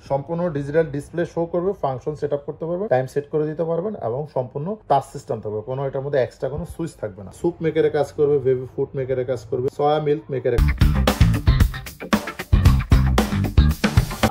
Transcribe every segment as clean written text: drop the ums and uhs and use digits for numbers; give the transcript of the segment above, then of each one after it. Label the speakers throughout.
Speaker 1: সম্পূর্ণ digital display show করবে, function setup করতে পারবেন, টাইম সেট করে দিতে পারবেন এবং সম্পূর্ণ টাচ সিস্টেম থাকবে। কোনো এটার মধ্যে এক্সট্রা কোনো সুইচ থাকবে না। স্যুপ মেকারে কাজ করবে, বেবি ফুড মেকারে কাজ করবে, সয়া মিল্ক মেকারে।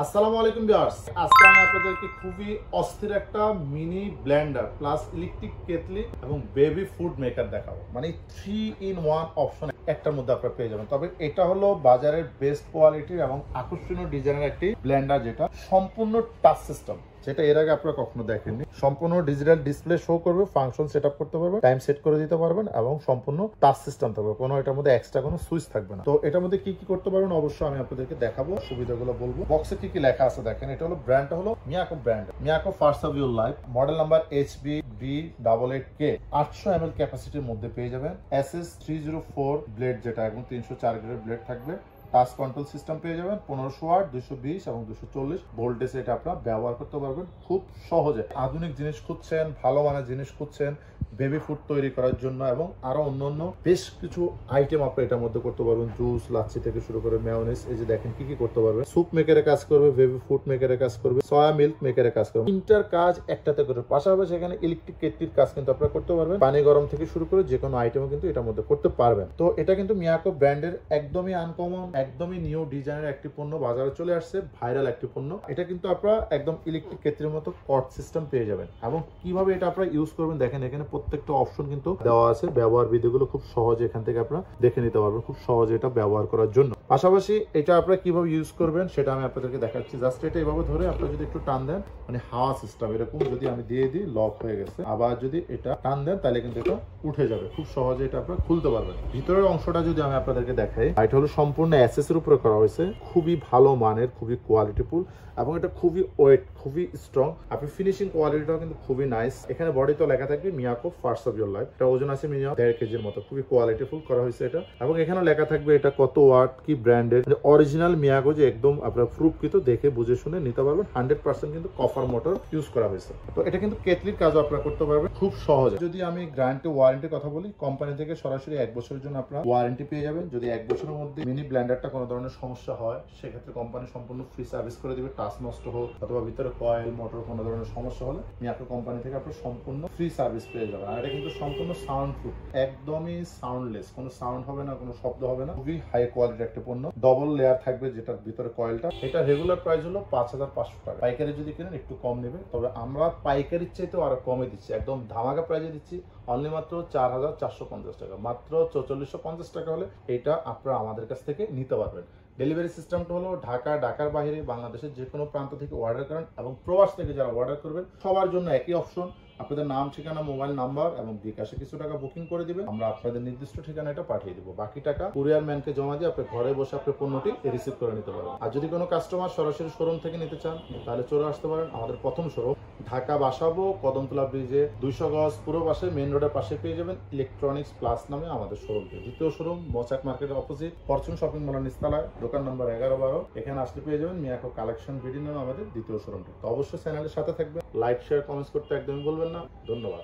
Speaker 1: আসসালামু আলাইকুম ভিউয়ার্স, আজকে আমি আপনাদেরকে খুবই অস্থির একটা mini Blender plus electric kettle এবং বেবি ফুড মেকার দেখাবো। মানে 3-in-1 অপশন একটার মধ্যে আপনারা পেয়ে যাবেন। তবে এটা হলো বাজারের বেস্ট কোয়ালিটির এবং আকর্ষণীয় ডিজাইনের একটি ব্লেন্ডার, যেটা সম্পূর্ণ টাচ সিস্টেম, যেটা এর আগে আপনারা কখনো দেখেননি। সম্পূর্ণ ডিজিটাল ডিসপ্লে শো করবে, ফাংশন সেটআপ করতে পারবেন, টাইম সেট করে দিতে পারবেন এবং সম্পূর্ণ টাচ সিস্টেম থাকবে। কোনো এটার মধ্যে এক্সট্রা কোনো সুইচ থাকবে না। তো এটার মধ্যে কি কি করতে পারবেন অবশ্যই আমি আপনাদেরকে দেখাবো, সুবিধাগুলো বলবো। বক্সে কি কি লেখা আছে দেখেন। এটা হলো ব্র্যান্ডটা হলো Miyako brand, Miyako first of your life, model number HB-B88K, 800 ml ক্যাপাসিটির মধ্যে পেয়ে যাবেন। SS304 ব্লেড, যেটা এখন 304 গ্রেডের ব্লেড থাকবে। টাচ কন্ট্রোল সিস্টেম পেয়ে যাবেন। 1500 ওয়াট, 220 এবং 240 ভোল্টেজ এটা আপনারা ব্যবহার করতে পারবেন খুব সহজে। আধুনিক জিনিস খুঁজছেন, ভালো মানের জিনিস খুঁজছেন বেবি ফুড তৈরি করার জন্য, এবং আরো অন্যান্য বেশ কিছু আইটেম আপনি এটার মধ্যে করতে পারবেন। জুস, লাচ্ছি থেকে শুরু করে মেয়োনিজ, এই যে দেখেন কি কি করতে পারবেন। স্যুপ মেকারে কাজ করবে, বেবি ফুড মেকারে কাজ করবে, সয়া মিল্ক মেকারে কাজ করবে। তিনটার কাজ একটাতে করে, পাশাপাশি এখানে ইলেকট্রিক কেটলির কাজ কিন্তু আপনারা করতে পারবেন। পানি গরম থেকে শুরু করে যে কোনো আইটেমও কিন্তু এটার মধ্যে করতে পারবেন। তো এটা কিন্তু মিয়াকো ব্র্যান্ডের একদমই আনকমন, একদমই নিউ ডিজাইনের একটি পণ্য, বাজারে চলে আসছে, ভাইরাল একটি পণ্য। এটা কিন্তু আপনারা একদম ইলেকট্রিক কেটলির মতো কর্ড সিস্টেম পেয়ে যাবেন। এবং কিভাবে এটা আপনারা ইউজ করবেন দেখেন, এখানে প্রত্যেকটা অপশন কিন্তু দেওয়া আছে। ব্যবহার বিধিগুলো খুব সহজে এখান থেকে আপনারা দেখে নিতে পারবেন, খুব সহজে এটা ব্যবহার করার জন্য। পাশাপাশি এটা আপনারা কিভাবে ইউজ করবেন সেটা আমি আপনাদেরকে দেখাচ্ছি। জাস্ট এটা এভাবে ধরে আপনারা যদি একটু টান দেন, মানে হাওয়া সিস্টেম এরকম, যদি আমি দিয়ে দিই লক হয়ে গেছে, আবার যদি এটা টান দেন তাহলে কিন্তু এটা উঠে যাবে। খুব সহজে এটা আপনারা খুলতে পারবেন। ভিতরের অংশটা যদি আমি আপনাদেরকে দেখাই, এটা হলো সম্পূর্ণ এসএস এর উপরে করা হয়েছে, খুবই ভালো মানের, খুবই কোয়ালিটিফুল, এবং এটা খুবই ওয়েট, খুবই স্ট্রং। আপনি ফিনিশিং কোয়ালিটিটাও কিন্তু খুবই নাইস। এখানে বডিতে লেখা থাকবে Miyako first of your life. এটা ওজন আছে মিনিমাম 1.5 কেজির মতো, খুবই কোয়ালিটিফুল করা হয়েছে এটা। এবং এখানে লেখা থাকবে এটা কত ওয়াট, কি ব্র্যান্ডের, অরিজিনাল মিয়াকো, যে একদম আপনারা প্রুফকৃত, দেখে বুঝে শুনে নিতে পারবেন। 100% কিন্তু কপার মোটর ইউজ করা হয়েছে। তো এটা কিন্তু কেটলির কাজও আপনারা করতে পারবেন খুব সহজে। যদি আমি গ্যারান্টি ওয়ারেন্টির কথা বলি, কোম্পানি থেকে সরাসরি 1 বছরের জন্য আপনারা ওয়ারেন্টি পেয়ে যাবেন। যদি 1 বছরের মধ্যে মিনি ব্লেন্ডারটা কোনো ধরনের সমস্যা হয়, সেক্ষেত্রে কোম্পানি সম্পূর্ণ ফ্রি সার্ভিস করে দিবে। টাচ নষ্ট হোক অথবা ভিতরে কয়েল মোটর কোনো ধরনের সমস্যা হলে মিয়াকো কোম্পানি থেকে আপনারা সম্পূর্ণ ফ্রি সার্ভিস পেয়ে যাবেন। আর এটা কিন্তু সম্পূর্ণ সাউন্ড প্রুফ, একদমই সাউন্ডলেস, কোনো সাউন্ড হবে না, কোনো শব্দ হবে না। খুবই হাই কোয়ালিটির একটা পণ্য। ডবল লেয়ার থাকবে যেটার ভিতরে কয়েলটা। এটা রেগুলার প্রাইস হলো 5500 টাকা। পাইকারি যদি কিনেন একটু কম নেবে, তবে আমরা পাইকারির চাইতেও আরো কমে দিচ্ছি, একদম ধামাকা প্রাইসে দিচ্ছি। অনলি মাত্র 4450 টাকা, মাত্র 4450 টাকা হলে এটা আপনারা আমাদের কাছ থেকে নিতে পারবেন। ডেলিভারি সিস্টেমটা হলো ঢাকার বাইরে, বাংলাদেশের যে কোনো প্রান্ত থেকে অর্ডার করেন, এবং প্রবাস থেকে যারা অর্ডার করবেন সবার জন্য একই অপশন। আপনাদের নাম, ঠিকানা, মোবাইল নাম্বার এবং বিকাশে কিছু টাকা বুকিং করে দিবেন, আমরা আপনাদের নির্দিষ্ট ঠিকানাটা পাঠিয়ে দিব। বাকি টাকা কুরিয়ার ম্যানকে জমা দিয়ে আপনি ঘরে বসে আপনি পণ্যটি রিসিভ করে নিতে পারবেন। আর যদি কোনো কাস্টমার সরাসরি শোরুম থেকে নিতে চান, তাহলে চলে আসতে পারেন আমাদের প্রথম শোরুম ঢাকা বাসাবো, কদমতলা ব্রিজে 200 গজ পুরো পাশে, মেইন রোডের পাশে পেয়ে যাবেন ইলেকট্রনিক্স প্লাস নামে আমাদের শোরুমটি। দ্বিতীয় শোরুম মৌচাক মার্কেটের অপোজিট ফরচুন শপিং মলের নিচতলায়, দোকান নম্বর 11-12। এখানে আসলে পেয়ে যাবেন মিয়াকো কালেকশন বিডি নামে আমাদের দ্বিতীয় শোরুমটি। তো অবশ্যই চ্যানেলের সাথে থাকবেন, লাইক, শেয়ার, কমেন্টস করতে একদমই বলবেন না। ধন্যবাদ।